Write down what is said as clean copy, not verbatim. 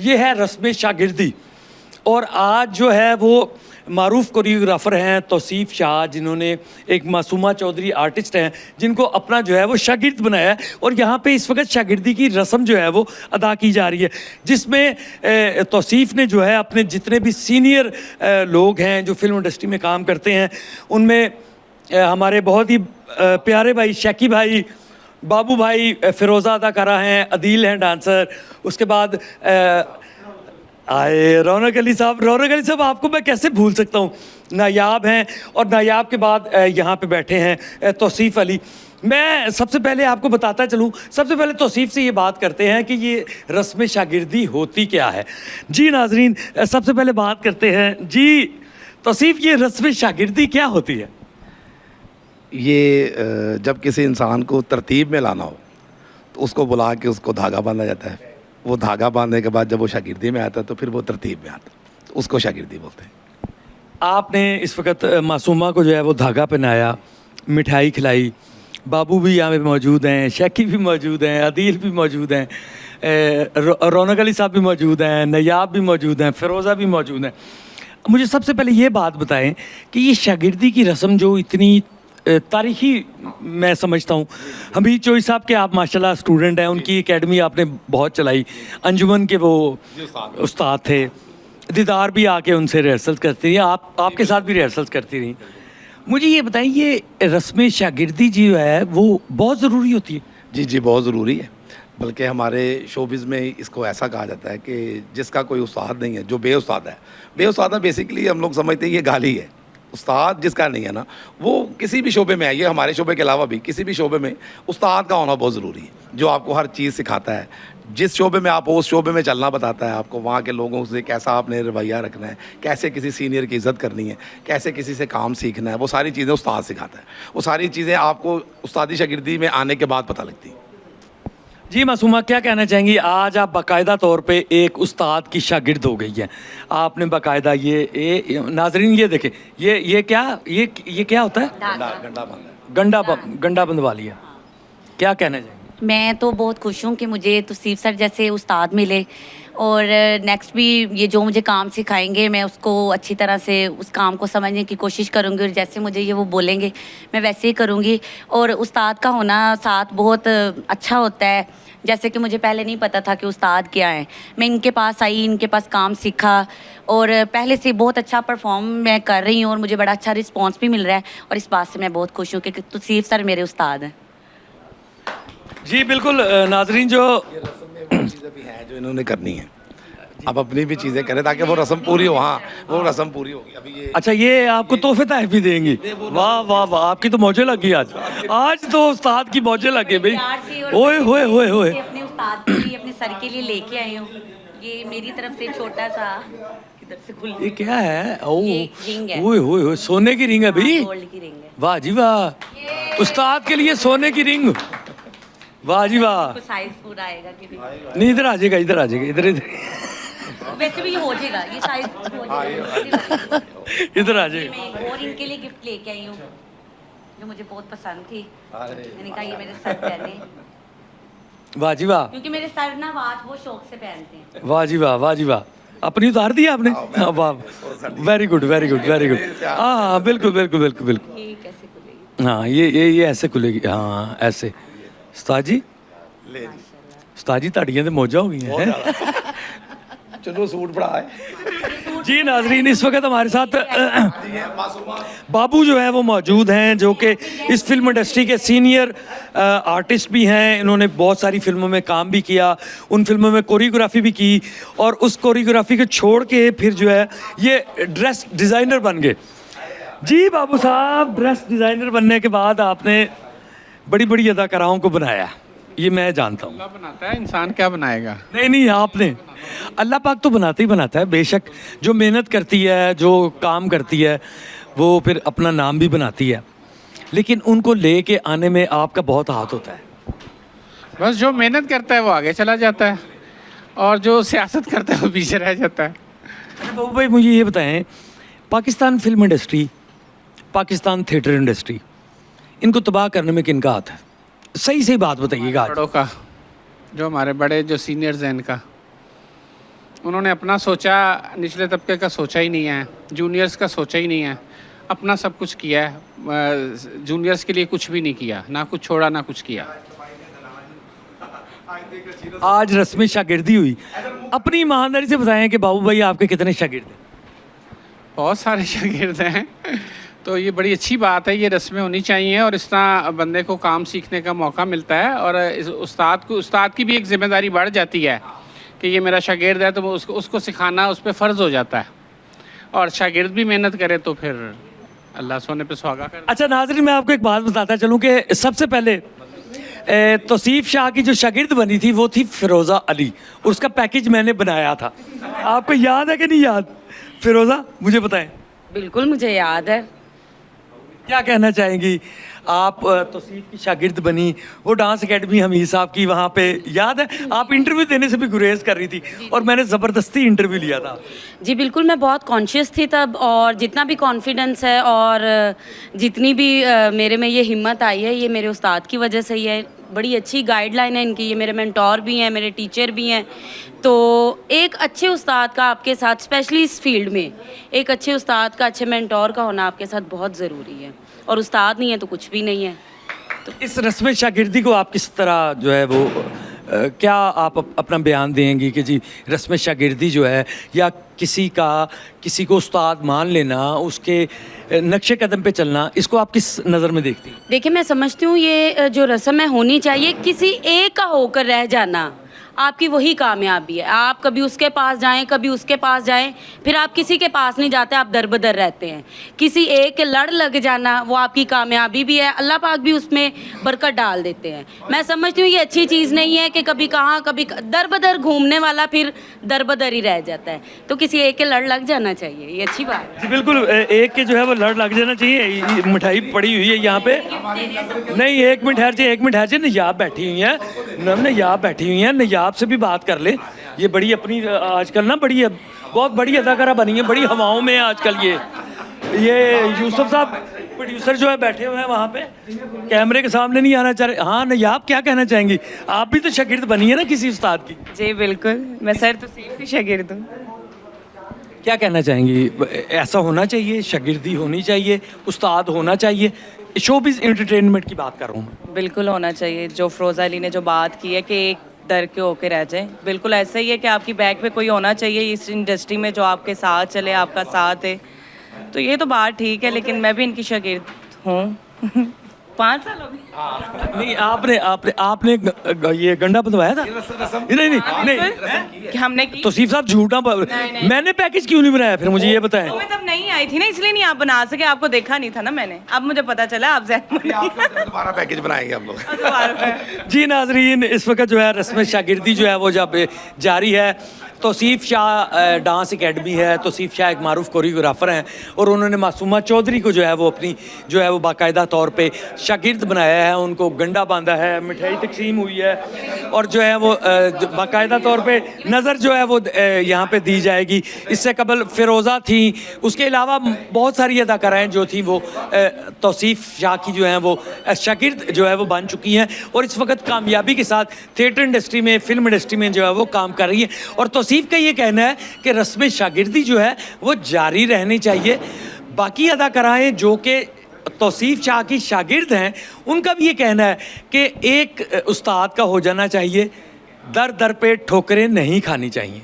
ये है रस्म शागिर्दी। और आज जो है वो मारूफ कोरियोग्राफर हैं तौसीफ शाह, जिन्होंने एक मासूमा चौधरी आर्टिस्ट हैं जिनको अपना जो है वो शागिर्द बनाया है। और यहाँ पे इस वक्त शागिर्दी की रस्म जो है वो अदा की जा रही है, जिसमें तौसीफ ने जो है अपने जितने भी सीनियर लोग हैं जो फिल्म इंडस्ट्री में काम करते हैं, उनमें हमारे बहुत ही प्यारे भाई शैकी भाई, बाबू भाई फिरोज़ा अदाकारा हैं, अदील हैं डांसर, उसके बाद आए रौनक अली साहब आपको मैं कैसे भूल सकता हूँ, नायाब हैं। और नायाब के बाद यहाँ पे बैठे हैं तौसीफ अली। मैं सबसे पहले आपको बताता चलूँ, सबसे पहले तौसीफ से ये बात करते हैं कि ये रस्म शागिर्दी होती क्या है। जी नाजरीन, सबसे पहले बात करते हैं जी तौसीफ, ये रस्म शागिर्दी क्या होती है? ये जब किसी इंसान को तरतीब में लाना हो तो उसको बुला के उसको धागा बांधा जाता है। वो धागा बांधने के बाद जब वो शागिर्दी में आता है तो फिर वो तरतीब में आता है, तो उसको शागिर्दी बोलते हैं। आपने इस वक्त मासूमा को जो है वो धागा पहनाया, मिठाई खिलाई, बाबू भी यहाँ पे मौजूद हैं, शैकी भी मौजूद हैं, अदील भी मौजूद हैं, रौनक अली साहब भी मौजूद हैं, नयाब भी मौजूद हैं, फिरोज़ा भी मौजूद हैं। मुझे सबसे पहले ये बात बताएं कि ये शागिर्दी की रस्म जो इतनी तारीखी मैं समझता हूँ, हमीद चोई साहब के आप माशाल्लाह स्टूडेंट हैं, उनकी एकेडमी आपने बहुत चलाई, अंजुमन के वो उस्ताद थे, दीदार भी आके उनसे रिहर्सल करती रही, आपके साथ भी रिहर्सल करती रही। मुझे ये बताएं, ये रस्म शागिर्दी जो है वो बहुत ज़रूरी होती है? जी जी, बहुत ज़रूरी है। बल्कि हमारे शोबिज़ में इसको ऐसा कहा जाता है कि जिसका कोई उस्ताद नहीं है, जो बेउस्ताद है, बेउस्ताद बेसिकली हम लोग समझते हैं ये गाली है। उस्ताद जिसका नहीं है ना, वो किसी भी शोबे में है, ये हमारे शोबे के अलावा भी किसी भी शोबे में उस्ताद का होना बहुत ज़रूरी है, जो आपको हर चीज़ सिखाता है। जिस शोबे में आप हो उस शोबे में चलना बताता है आपको, वहाँ के लोगों से कैसा आपने रवैया रखना है, कैसे किसी सीनियर की इज़्ज़त करनी है, कैसे किसी से काम सीखना है, वो सारी चीज़ें उस्ताद सिखाता है। वो सारी चीज़ें आपको उस्तादी शागिर्दी में आने के बाद पता लगती हैं। जी मासूमा, क्या कहना चाहेंगी? आज आप बाकायदा तौर पे एक उस्ताद की शागिर्द हो गई हैं। आपने बाकायदा ये नाजरीन ये देखें, ये क्या होता है? गंडा बंधवा लिया। क्या कहना चाहेंगे? मैं तो बहुत खुश हूँ कि मुझे तौसीफ सर जैसे उस्ताद मिले, और नेक्स्ट भी ये जो मुझे काम सिखाएंगे मैं उसको अच्छी तरह से उस काम को समझने की कोशिश करूँगी, और जैसे मुझे ये वो बोलेंगे मैं वैसे ही करूँगी। और उस्ताद का होना साथ बहुत अच्छा होता है, जैसे कि मुझे पहले नहीं पता था कि उस्ताद क्या है। मैं इनके पास आई, इनके पास काम सीखा, और पहले से बहुत अच्छा परफॉर्म मैं कर रही हूँ और मुझे बड़ा अच्छा रिस्पॉन्स भी मिल रहा है, और इस बात से मैं बहुत खुश हूँ कि तौसीफ सर मेरे उस्ताद हैं। जी बिल्कुल नाजरीन, जो चीज़ें भी हैं जो इन्होंने करनी है, अब अपनी भी चीज़ें करें ताकि वो रस्म पूरी हो। हाँ, वो रस्म पूरी होगी। अभी ये अच्छा, ये आपको तोहफे तहफ भी देंगी? वाह वाह वाह, आपकी तो मौजें लगी आज तो उस्ताद की मौजें लगी भाई। ओए होए होए होए, अपने उस्ताद के लिए, अपने सर के लिए लेके आई हूँ। ये मेरी तरफ से छोटा सा किधर से खुल, ये क्या है? रिंग है। ओए होए होए, सोने की रिंग है भाई। गोल्ड की रिंग है। वाह जी वाह, उस्ताद के लिए सोने की रिंग। वाह जी वाह। साइज पूरा आएगा कि नहीं, इधर आ जाएगा, इधर इधर वैसे भी हो जाएगा, ये साइज हो जाएगा। इधर आ जाएगा। मैं और इनके लिए गिफ्ट लेके आई हूँ जो मुझे बहुत पसंद थी। मैंने कहा ये मेरे सर पहने, वाह जी वाह, क्योंकि मेरे सर ना वाच वो शौक से पहनते हैं। वाह जी वाह, वाह जी वाह। अपनी उतार दी आपने? वाह, very good very good very good. हाँ बिल्कुल बिल्कुल बिल्कुल बिल्कुल। ये कैसे खुलेगी? हाँ, ये ऐसे खुलेगी। हाँ ऐसे। उस्ताद जी, उस्ताद जी ताड़ियाँ तो मौजा हो गई हैं। चलो सूट बड़ा है। जी नाजरीन, इस वक्त हमारे साथ बाबू जो है वो मौजूद हैं, जो कि इस फिल्म इंडस्ट्री के सीनियर आर्टिस्ट भी हैं। इन्होंने बहुत सारी फिल्मों में काम भी किया, उन फिल्मों में कोरियोग्राफी भी की, और उस कोरियोग्राफी को छोड़ के फिर जो है ये ड्रेस डिज़ाइनर बन गए। जी बाबू साहब, ड्रेस डिज़ाइनर बनने के बाद आपने बड़ी बड़ी अदाकाराओं को बनाया, ये मैं जानता हूँ। अल्लाह बनाता है, इंसान क्या बनाएगा? नहीं, आपने, अल्लाह पाक तो बनाता ही बनाता है बेशक। जो मेहनत करती है, जो काम करती है, वो फिर अपना नाम भी बनाती है, लेकिन उनको लेके आने में आपका बहुत हाथ होता है। बस जो मेहनत करता है वो आगे चला जाता है, और जो सियासत करता है वो पीछे रह जाता है। अच्छा बाबू भाई, मुझे ये बताएं, Pakistan film industry, Pakistan theatre industry, इनको तबाह करने में किनका हाथ है? सही बात बताइएगा। बड़ों का, जो हमारे बड़े जो सीनियर्स हैं इनका, उन्होंने अपना सोचा, निचले तबके का सोचा ही नहीं है, जूनियर्स का सोचा ही नहीं है, अपना सब कुछ किया है, जूनियर्स के लिए कुछ भी नहीं किया, ना कुछ छोड़ा ना कुछ किया। आज रस्मी शागिर्दी हुई, अपनी ईमानदारी से बताएं कि बाबू भाई आपके कितने शागिर्द हैं? बहुत सारे शागिर्द हैं, तो ये बड़ी अच्छी बात है, ये रस्में होनी चाहिए और इस तरह बंदे को काम सीखने का मौका मिलता है और उस्ताद की भी एक जिम्मेदारी बढ़ जाती है कि ये मेरा शागिर्द है तो उसको सिखाना उस पर फ़र्ज़ हो जाता है, और शागिर्द भी मेहनत करे तो फिर अल्लाह सोने पे सुहागा कर। अच्छा नाज़रीन, मैं आपको एक बात बताता चलूँ कि सबसे पहले तौसीफ शाह की जो शागिर्द बनी थी वो थी फ़िरोज़ा अली, और उसका पैकेज मैंने बनाया था। आपको याद है कि नहीं याद? फ़िरोज़ा मुझे बताएं, बिल्कुल मुझे याद है। क्या कहना चाहेंगी आप? तौसीफ की शागिर्द बनी, वो डांस एकेडमी हमीद साहब की, वहाँ पे याद है आप इंटरव्यू देने से भी गुरेज कर रही थी और मैंने ज़बरदस्ती इंटरव्यू लिया था। जी बिल्कुल, मैं बहुत कॉन्शियस थी तब, और जितना भी कॉन्फिडेंस है और जितनी भी मेरे में ये हिम्मत आई है, ये मेरे उस्ताद की वजह से ही है। बड़ी अच्छी गाइडलाइन है इनकी, ये मेरे मेंटोर भी हैं, मेरे टीचर भी हैं। तो एक अच्छे उस्ताद का आपके साथ, स्पेशली इस फील्ड में, एक अच्छे उस्ताद का, अच्छे मेंटोर का होना आपके साथ बहुत ज़रूरी है, और उस्ताद नहीं है तो कुछ भी नहीं है। इस रस्म शागिर्दी को आप किस तरह जो है वो क्या आप अपना बयान देंगी कि जी रस्म शागिर्दी जो है, या किसी को उस्ताद मान लेना, उसके नक्शे कदम पे चलना, इसको आप किस नज़र में देखती हैं? देखिए, मैं समझती हूँ ये जो रस्म है होनी चाहिए, किसी एक का होकर रह जाना आपकी वही कामयाबी है। आप कभी उसके पास जाएं, कभी उसके पास जाएं, फिर आप किसी के पास नहीं जाते, आप दर बदर रहते हैं। किसी एक के लड़ लग जाना वो आपकी कामयाबी भी है, अल्लाह पाक भी उसमें बरकत डाल देते हैं। मैं समझती हूँ ये अच्छी चीज़ नहीं है कि कभी कहाँ कभी दर बदर घूमने वाला फिर दर बदर ही रह जाता है। तो किसी एक के लड़ लग जाना चाहिए, ये अच्छी बात है। जी बिल्कुल, एक के जो है वो लड़ लग जाना चाहिए। मिठाई पड़ी हुई है यहाँ पे, नहीं एक मिनट ठहर जाइए, एक मिनट ठहर जाइए। नयाब बैठी हुई हैं, नयाब बैठी हुई हैं, नयाब से भी बात कर ले। ये बड़ी अपनी आजकल ना बड़ी बहुत बड़ी अदाकारा बनी है, बड़ी हवाओं में है आजकल। ये यूसुफ साहब प्रोड्यूसर जो है बैठे हुए हैं वहाँ पे, कैमरे के सामने नहीं आना चाह रहे। हाँ नयाब, क्या कहना चाहेंगी? आप भी तो शागिर्द बनी है ना किसी उस्ताद की? जी बिल्कुल, मैं सर तौसीफ की शागिर्द हूँ। क्या कहना चाहेंगी? ऐसा होना चाहिए, शागिर्दी होनी चाहिए, उस्ताद होना चाहिए? शोबिज़ एंटरटेनमेंट की बात कर रहा हूँ। बिल्कुल होना चाहिए। जो फ़िरोज़ा अली ने जो बात की है कि एक डर के होके रह जाए, बिल्कुल ऐसा ही है कि आपकी बैक पे कोई होना चाहिए इस इंडस्ट्री में जो आपके साथ चले, आपका साथ है। तो ये तो बात ठीक है, लेकिन मैं भी इनकी शागिर्द हूँ। 5 साल हो गए। नहीं आपने ये गंडा बंधवाया था? नहीं कि हमने की तौसीफ साहब झूठा नहीं। मैंने पैकेज क्यों नहीं बनाया फिर मुझे ये बताएं। तो मैं तब नहीं आई थी ना, इसलिए नहीं आप बना सके, आपको देखा नहीं था ना मैंने। अब मुझे पता चला आप दोबारा पैकेज बनाएंगे हम लोग। जी नाजरीन, इस वक्त जो है रस्म शागिर्दी जो है वो जब जारी है। तौसीफ शाह डांस एकेडमी है, तौसीफ शाह एक मारूफ कोरियोग्राफर हैं और उन्होंने मासूमा चौधरी को जो है वो अपनी जो है वो बाकायदा तौर पे शागिर्द बनाया है, उनको गंडा बांधा है, मिठाई तकसीम हुई है और जो है वो बाकायदा तौर पे नज़र जो है वो यहाँ पे दी जाएगी। इससे कबल फ़िरोज़ा थी, उसके अलावा बहुत सारी अदाकाराएँ जो थी वो तौसीफ शाह की जो हैं वो शागिर्द जो है वो बन चुकी हैं और इस वक्त कामयाबी के साथ थिएटर इंडस्ट्री में, फिल्म इंडस्ट्री में जो है वो काम कर रही है। और तौसीफ का ये कहना है कि रस्म शागिर्दी जो है वो जारी रहनी चाहिए। बाकी अदाकाराएँ जो कि तौसीफ शाह की शागिर्द हैं, उनका भी ये कहना है कि एक उस्ताद का हो जाना चाहिए, दर दर पे ठोकरें नहीं खानी चाहिए।